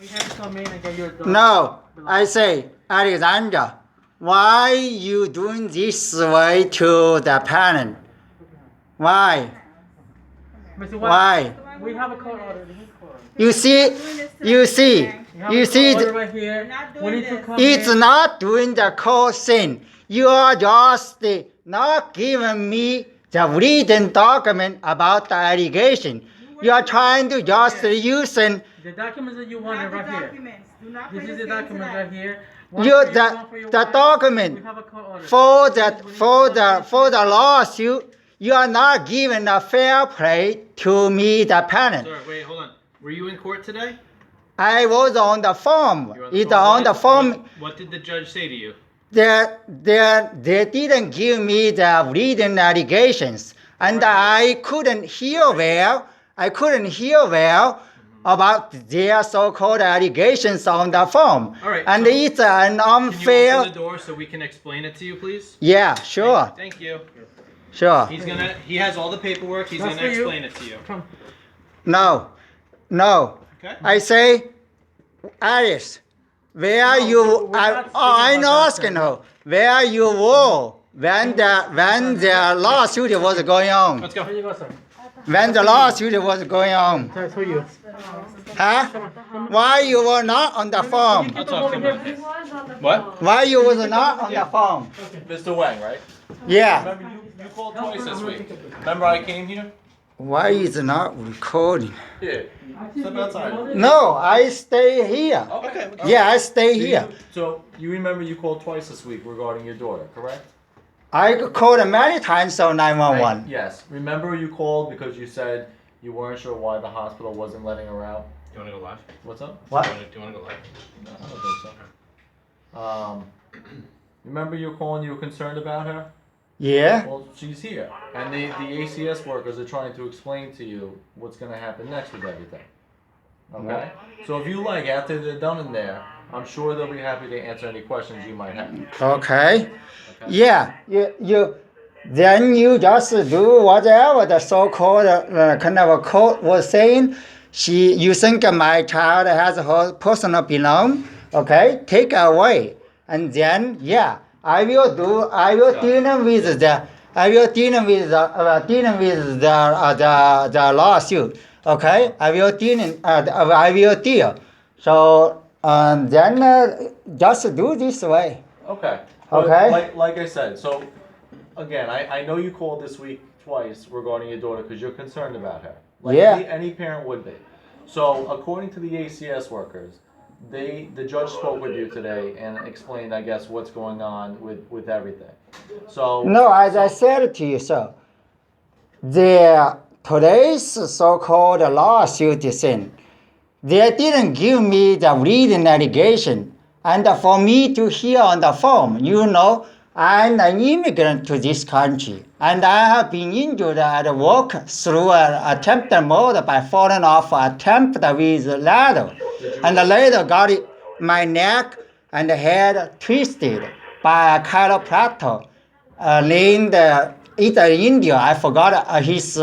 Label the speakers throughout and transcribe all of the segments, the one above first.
Speaker 1: We have to come in and get your dog.
Speaker 2: No, I say, Alexandra, why you doing this way to the parent? Why?
Speaker 1: Mr.
Speaker 2: Why?
Speaker 1: We have a court order.
Speaker 2: You see,
Speaker 1: We have a court order right
Speaker 3: We're
Speaker 1: here.
Speaker 3: not
Speaker 1: We
Speaker 3: doing
Speaker 1: need to
Speaker 3: this.
Speaker 1: come
Speaker 2: it's
Speaker 1: in.
Speaker 2: not doing the code thing. You are just not giving me the written document about the allegation. You are trying to just using
Speaker 1: The documents that you
Speaker 3: Not
Speaker 1: wanted
Speaker 3: the
Speaker 1: right here.
Speaker 3: documents. Do not
Speaker 1: This
Speaker 3: bring
Speaker 1: is
Speaker 3: us
Speaker 1: the
Speaker 3: into
Speaker 1: document
Speaker 3: that.
Speaker 1: right here. One
Speaker 2: you
Speaker 1: for you,
Speaker 2: the,
Speaker 1: one for your
Speaker 2: the
Speaker 1: wife.
Speaker 2: document
Speaker 1: We have a court order.
Speaker 2: for
Speaker 1: We need to
Speaker 2: for
Speaker 1: come
Speaker 2: the
Speaker 1: in.
Speaker 2: lawsuit. You are not giving a fair play to me, the parent.
Speaker 4: Sir, wait, hold on. Were you in court today?
Speaker 2: I was on the form.
Speaker 4: You were
Speaker 2: It's on the form.
Speaker 4: What did the judge say to you?
Speaker 2: They didn't give me the written allegations, and I couldn't hear well. I couldn't hear well about their so-called allegations on the form.
Speaker 4: All right,
Speaker 2: And
Speaker 4: so
Speaker 2: it's an
Speaker 4: Can you
Speaker 2: unfair.
Speaker 4: open the door so we can explain it to you, please?
Speaker 2: Yeah, sure,
Speaker 4: Thank you.
Speaker 2: sure.
Speaker 4: He has all the paperwork. He's
Speaker 1: That's
Speaker 4: gonna
Speaker 1: for you.
Speaker 4: explain it to you.
Speaker 1: Come.
Speaker 2: No, no.
Speaker 4: Okay?
Speaker 2: I say, Alice, where
Speaker 1: No,
Speaker 2: you?
Speaker 1: we're not speaking
Speaker 2: I'm
Speaker 1: about that,
Speaker 2: asking
Speaker 1: sir.
Speaker 2: her where you were when the lawsuit was going on.
Speaker 4: Let's go.
Speaker 1: Here you go, sir.
Speaker 2: When the lawsuit was going on,
Speaker 1: Sir, it's for you.
Speaker 2: huh? Why you were not on the phone?
Speaker 4: I'll talk to him.
Speaker 5: He was on the
Speaker 4: What?
Speaker 5: phone.
Speaker 2: Why you was not on the phone?
Speaker 4: Mr. Wang, right?
Speaker 2: Yeah.
Speaker 4: Remember you called twice this week. Remember I came here?
Speaker 2: Why is not recording?
Speaker 4: Yeah. Step outside.
Speaker 2: No, I stay here.
Speaker 4: Okay.
Speaker 2: Yeah, I stay here.
Speaker 6: So you remember you called twice this week regarding your daughter, correct?
Speaker 2: I called many times on 911.
Speaker 6: Yes. Remember you called because you said you weren't sure why the hospital wasn't letting her out.
Speaker 4: You wanna go live?
Speaker 6: What's up?
Speaker 2: What?
Speaker 4: Do you wanna go live?
Speaker 6: No, I don't think so. Remember you were calling, you were concerned about her?
Speaker 2: Yeah.
Speaker 6: Well, she's here. And the ACS workers are trying to explain to you what's going to happen next with everything. Okay? So if you like, after they're done in there, I'm sure they'll be happy to answer any questions you might have.
Speaker 2: Okay.
Speaker 6: Okay?
Speaker 2: Yeah. Then you just do whatever the so-called kind of a court was saying. You think my child has her personal belong, okay? Take away, and then I will deal with the lawsuit, okay? I will deal. So then just do this way.
Speaker 6: Okay. But
Speaker 2: Okay.
Speaker 6: Like I said, so again, I know you called this week twice regarding your daughter because you're concerned about her. Like
Speaker 2: Yeah.
Speaker 6: any parent would be. So according to the ACS workers, the judge spoke with you today and explained, I guess, what's going on with everything. So
Speaker 2: No, as I said to you, so today's so-called lawsuit thing, they didn't give me the written allegation, and for me to hear on the phone, I'm an immigrant to this country, and I have been injured at work through an attempted murder by falling off a attempt with a ladder, and later got my neck and head twisted by a chiropractor named either in India. I forgot his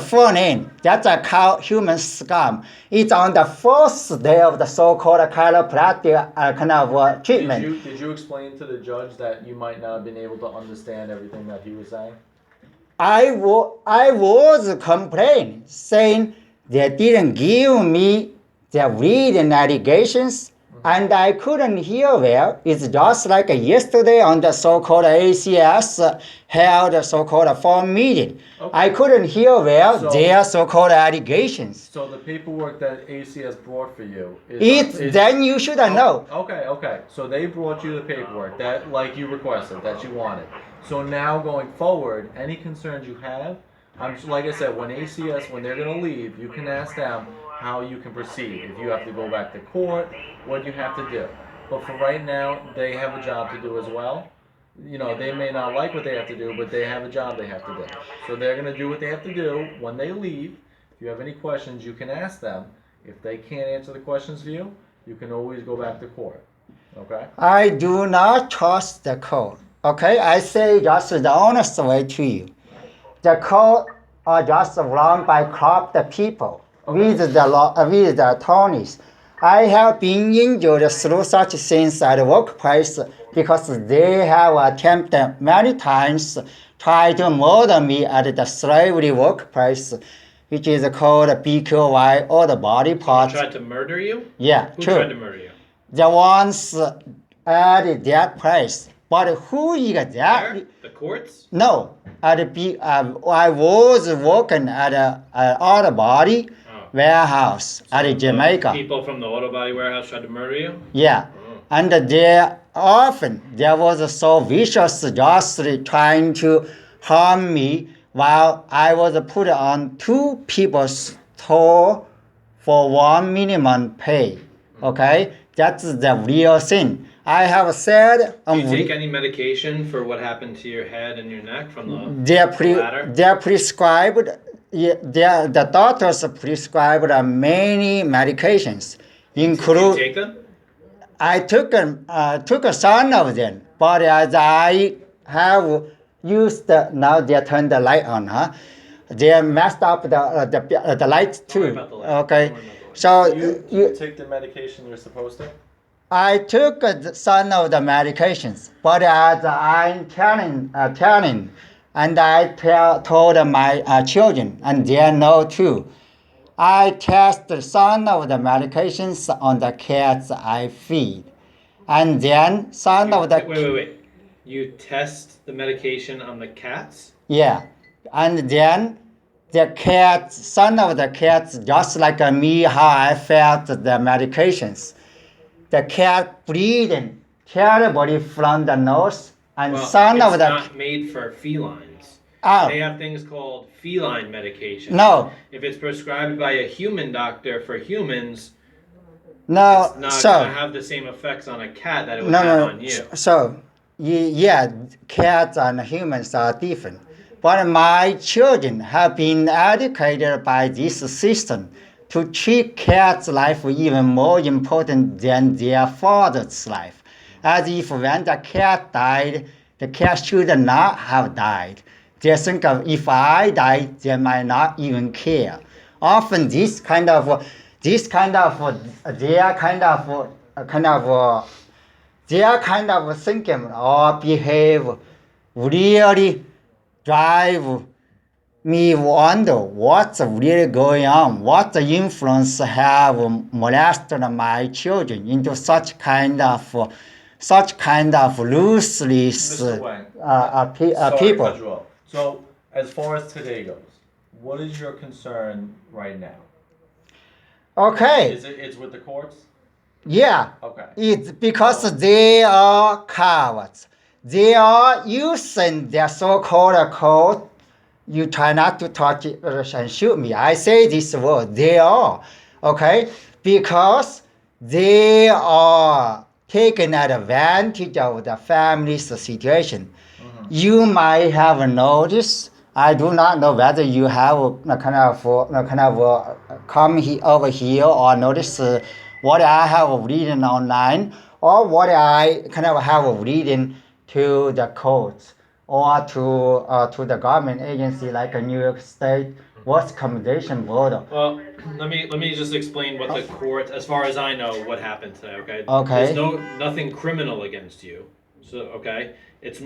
Speaker 2: full name. That's called Humanscums. It's on the first day of the so-called chiropractic kind of treatment.
Speaker 6: Did you explain to the judge that you might not have been able to understand everything that he was saying?
Speaker 2: I was complaining, saying they didn't give me the written allegations, and I couldn't hear well. It's just like yesterday on the so-called ACS held so-called phone meeting.
Speaker 6: Okay.
Speaker 2: I couldn't hear well
Speaker 6: So-
Speaker 2: their so-called allegations.
Speaker 6: So the paperwork that ACS brought for you is
Speaker 2: Then you should know.
Speaker 6: Okay. So they brought you the paperwork that, like you requested, that you wanted. So now going forward, any concerns you have, like I said, when they're gonna leave, you can ask them how you can proceed. If you have to go back to court, what you have to do. But for right now, they have a job to do as well. They may not like what they have to do, but they have a job they have to do. So they're gonna do what they have to do. When they leave, if you have any questions, you can ask them. If they can't answer the questions for you, you can always go back to court. Okay?
Speaker 2: I do not trust the court. Okay, I say just the honest way to you. The court are just run by corrupt people with the attorneys. I have been injured through such things at the workplace because they have attempted many times try to murder me at the slavery workplace, which is called BQY or the body
Speaker 3: Someone
Speaker 2: parts.
Speaker 3: tried to murder you?
Speaker 2: Yeah,
Speaker 3: Who
Speaker 2: true.
Speaker 3: tried to murder you?
Speaker 2: The ones at that place. But who is that?
Speaker 3: Where? The courts?
Speaker 2: No, I was working at an auto body
Speaker 3: Oh.
Speaker 2: warehouse
Speaker 3: So
Speaker 2: at
Speaker 3: the
Speaker 2: Jamaica.
Speaker 3: People from the auto body warehouse tried to murder you?
Speaker 2: Yeah,
Speaker 3: Oh.
Speaker 2: and there was so vicious, just trying to harm me while I was put on two people's toll for one minimum pay. Okay, that's the real thing. I have said
Speaker 3: Do you take any medication for what happened to your head and your neck from the ladder?
Speaker 2: they're prescribed. Yeah, the doctors prescribed many medications,
Speaker 3: Do you
Speaker 2: include.
Speaker 3: take them?
Speaker 2: I took some of them, but as I have used now they turned the light on, huh? They messed up the light
Speaker 3: Don't worry
Speaker 2: too.
Speaker 3: about the light.
Speaker 2: Okay,
Speaker 3: Don't worry about the light.
Speaker 2: so
Speaker 6: You take the medication you're supposed to?
Speaker 2: I took some of the medications, but as I'm telling, and I told my children, and they know too. I test some of the medications on the cats I feed, and then some of the
Speaker 3: Wait. You test the medication on the cats?
Speaker 2: yeah, and then the cats, some of the cats, just like me, how I felt the medications. The cat bleeding terribly from the nose, and
Speaker 3: Well,
Speaker 2: some
Speaker 3: it's
Speaker 2: of the
Speaker 3: not made for felines.
Speaker 2: oh
Speaker 3: They have things called feline medication.
Speaker 2: no
Speaker 3: If it's prescribed by a human doctor for humans,
Speaker 2: no
Speaker 3: it's not
Speaker 2: so
Speaker 3: going to have the same effects on a cat that it would
Speaker 2: no
Speaker 3: have
Speaker 2: no
Speaker 3: on you.
Speaker 2: so yeah, cats and humans are different, but my children have been educated by this system to treat cats' life even more important than their father's life, as if when the cat died, the cat should not have died. They think of if I die, they might not even care. Often this kind of their kind of thinking or behave really drive me wonder what's really going on, what the influence have molested my children into such kind of ruthless
Speaker 6: Mr. Wang, sorry to
Speaker 2: people.
Speaker 6: cut you off. So, as far as today goes, what is your concern right now?
Speaker 2: Okay,
Speaker 6: It's with the courts?
Speaker 2: yeah,
Speaker 6: Okay.
Speaker 2: it's because they are cowards. They are using their so-called code. You try not to touch it and shoot me. I say this word, they are, okay? Because they are taking advantage of the family's situation. You might have noticed, I do not know whether you have come over here or notice what I have written online or what I kind of have written to the courts or to the government agency like a New York State Workers' Compensation Board.
Speaker 3: Well, let me just explain what the court, as far as I know, what happened today. Okay.
Speaker 2: Okay.
Speaker 3: There's nothing criminal against you. So okay, it's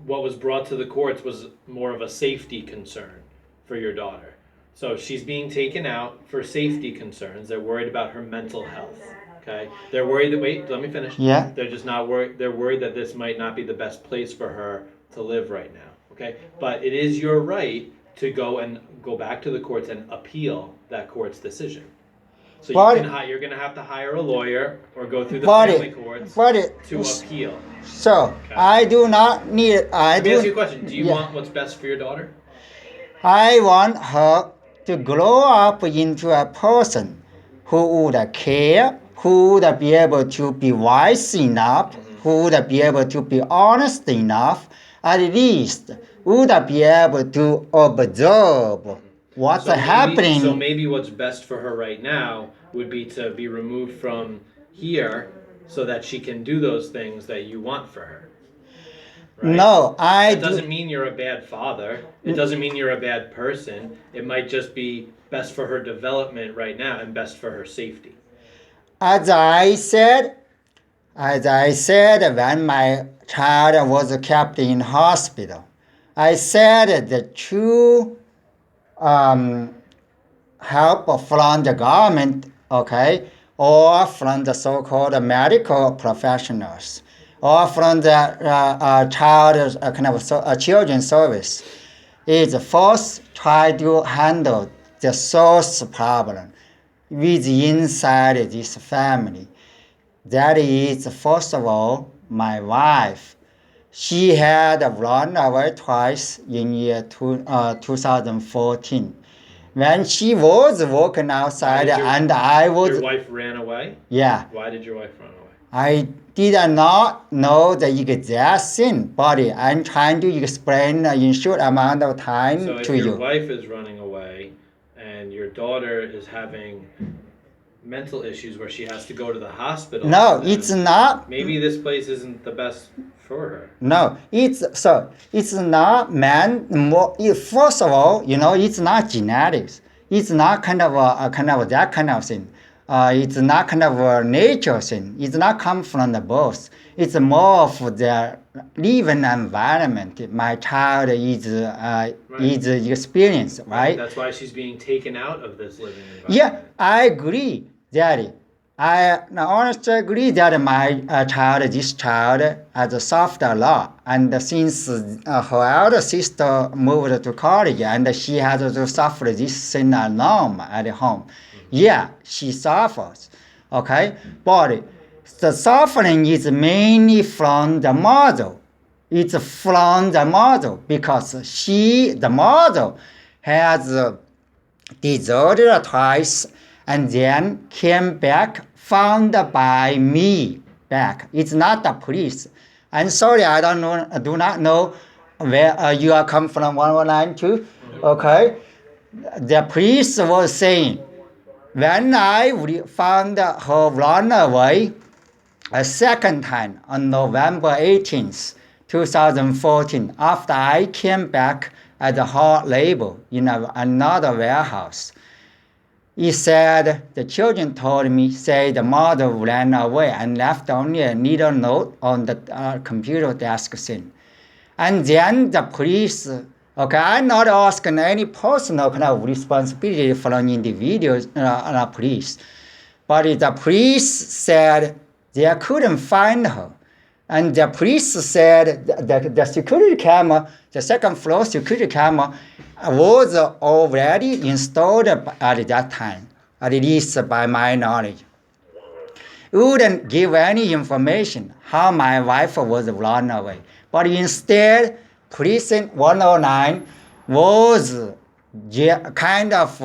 Speaker 3: what was brought to the courts was more of a safety concern for your daughter. So she's being taken out for safety concerns. They're worried about her mental health. Okay. They're worried that wait, let me finish.
Speaker 2: Yeah.
Speaker 3: They're just not worried. They're worried that this might not be the best place for her to live right now. Okay. But it is your right to go back to the courts and appeal that court's decision. So you're going to have to hire a lawyer or go through the family courts to appeal.
Speaker 2: So
Speaker 3: Okay.
Speaker 2: I do not need.
Speaker 3: Let me ask you a question. Do you
Speaker 2: yeah.
Speaker 3: want what's best for your daughter?
Speaker 2: I want her to grow up into a person who would care, who would be able to be wise enough, who would be able to be honest enough, at least would be able to observe what's happening.
Speaker 3: So maybe what's best for her right now would be to be removed from here so that she can do those things that you want for her. Right?
Speaker 2: No,
Speaker 3: It doesn't mean you're a bad father. It doesn't mean you're a bad person. It might just be best for her development right now and best for her safety.
Speaker 2: as I said, when my child was kept in hospital, I said the true help from the government, okay, or from the so-called medical professionals, or from the children's service, is first try to handle the source problem with inside this family. That is, first of all, my wife. She had run away twice in year 2014. When she was walking outside and I was...
Speaker 3: Your wife ran away?
Speaker 2: Yeah.
Speaker 3: Why did your wife run away?
Speaker 2: I did not know the exact scene, but I'm trying to explain in short amount of time
Speaker 3: So if
Speaker 2: to
Speaker 3: your
Speaker 2: you.
Speaker 3: wife is running away and your daughter is having mental issues where she has to go to the hospital.
Speaker 2: No,
Speaker 3: then
Speaker 2: it's not.
Speaker 3: Maybe this place isn't the best for her.
Speaker 2: No, it's not first of all, it's not genetics. It's not kind of that kind of thing. It's not kind of a nature thing. It's not come from the birth. It's more of the living environment my child is experienced, right?
Speaker 3: That's why she's being taken out of this living environment.
Speaker 2: Yeah, I agree, Daddy. I honestly agree that my this child has suffered a lot. And since her elder sister moved to college and she has to suffer this thing alone at home. Yeah, she suffers, okay? But the suffering is mainly from the mother. It's from the mother because the mother has deserted twice and then came back, found by me back. It's not the police. I'm sorry, I do not know where you are come from 192, okay? The police was saying, when I found her run away a second time on November 18th, 2014, after I came back at the hard labor in another warehouse, he said, the children told me, say the mother ran away and left only a little note on the computer desk scene. And then the police, okay, I'm not asking any personal kind of responsibility from individuals, police. But the police said they couldn't find her. And the police said the security camera, the second floor security camera, was already installed at that time, at least by my knowledge. It wouldn't give any information how my wife was run away. But instead, Precinct 109 was kind of,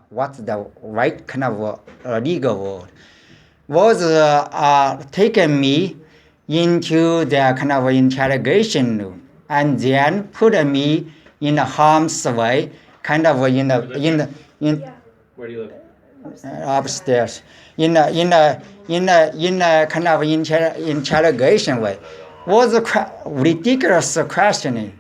Speaker 2: what's the right kind of legal word, was taking me into the kind of interrogation room and then put me in harm's way, kind of
Speaker 3: Where do you live?
Speaker 2: upstairs, in a kind of interrogation way. Was a ridiculous questioning.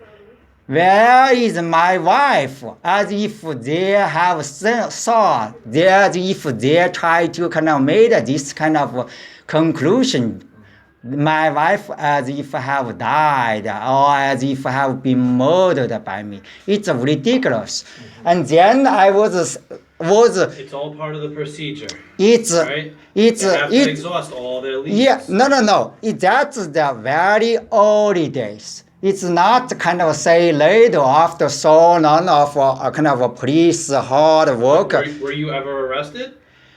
Speaker 2: Where is my wife? As if they have thought, as if they try to kind of made this kind of conclusion. My wife as if have died or as if have been murdered by me. It's ridiculous. And then I was
Speaker 3: It's all part of the procedure. Right? They have to exhaust all their leads.
Speaker 2: Yeah, no. That's the very early days. It's not kind of say later after so long of a kind of a police hard work.
Speaker 3: Were you ever arrested?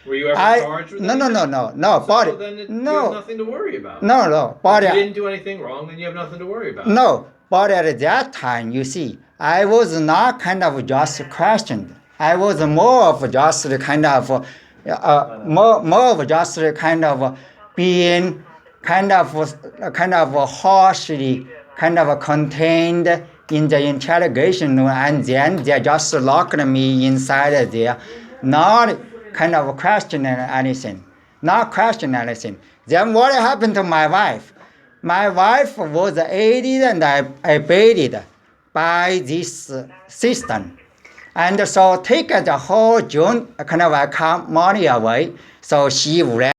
Speaker 3: Were you ever charged with anything?
Speaker 2: No.
Speaker 3: So
Speaker 2: But
Speaker 3: then you
Speaker 2: no,
Speaker 3: have nothing to worry about.
Speaker 2: no. But
Speaker 3: If you didn't do anything wrong, then you have nothing to worry about.
Speaker 2: no. But at that time, you see, I was not kind of just questioned. I was more of just kind of more of just kind of being kind of harshly kind of contained in the interrogation room, and then they just locked me inside there, not kind of questioning anything. Then what happened to my wife? My wife was aided and abetted by this system. And so take the whole June kind of account money away. So she ran